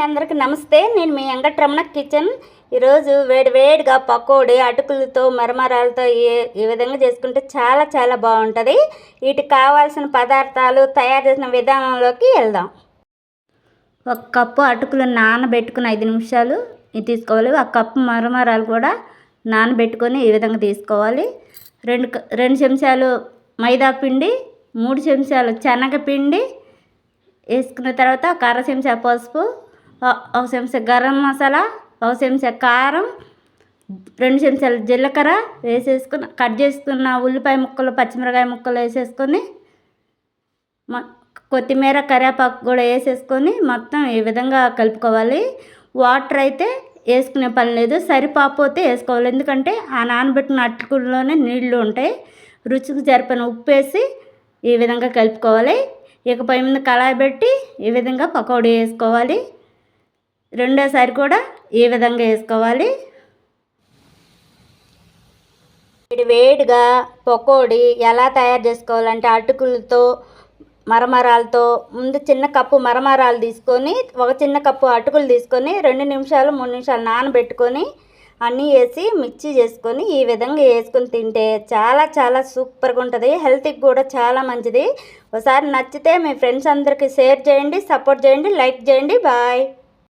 అందరికీ నమస్తే. నేను మీ వెంకటరమణ కిచెన్. ఈరోజు వేడివేడిగా పకోడీ అటుకులతో మరమరాలతో ఈ విధంగా చేసుకుంటే చాలా చాలా బాగుంటుంది. వీటికి కావాల్సిన పదార్థాలు తయారు చేసిన విధానంలోకి వెళ్దాం. 1 కప్పు అటుకులు నానబెట్టుకుని 5 నిమిషాలు తీసుకోవాలి. 1 కప్పు మరమరాలు కూడా నానబెట్టుకొని ఈ విధంగా తీసుకోవాలి. 2 చెంచాలు మైదా పిండి, 3 చెంచాలు శనగపిండి వేసుకున్న తర్వాత 1/2 చెంచా పసుపు, 1 చెంచా గరం మసాలా, 1 చెంచా కారం, 2 చెంచాలు జీలకర్ర వేసేసుకుని కట్ చేసుకున్న ఉల్లిపాయ ముక్కలు, పచ్చిమిరకాయ ముక్కలు వేసేసుకొని కొత్తిమీర, కరివేపాకు కూడా వేసేసుకొని మొత్తం ఈ విధంగా కలుపుకోవాలి. వాటర్ అయితే వేసుకునే పని లేదు, సరిపోతే వేసుకోవాలి. ఎందుకంటే ఆ నానబెట్టిన అటుకుల్లోనే నీళ్లు ఉంటాయి. రుచికి సరిపోయిన ఉప్పు వేసి ఈ విధంగా కలుపుకోవాలి. ఇక పై మీద కళాయి పెట్టి ఈ విధంగా పకోడీ వేసుకోవాలి. రెండోసారి కూడా ఈ విధంగా వేసుకోవాలి. వేడిగా పకోడీ ఎలా తయారు చేసుకోవాలంటే అటుకులతో మరమరాలతో ముందు చిన్న కప్పు మరమరాలు తీసుకొని 1 చిన్న కప్పు అటుకులు తీసుకొని 2 నిమిషాలు 3 నిమిషాలు నానబెట్టుకొని అన్నీ వేసి మిక్సీ చేసుకొని ఈ విధంగా వేసుకొని తింటే చాలా చాలా సూపర్గా ఉంటుంది. హెల్త్కి కూడా చాలా మంచిది. ఒకసారి నచ్చితే మీ ఫ్రెండ్స్ అందరికీ షేర్ చేయండి, సపోర్ట్ చేయండి, లైక్ చేయండి. బాయ్.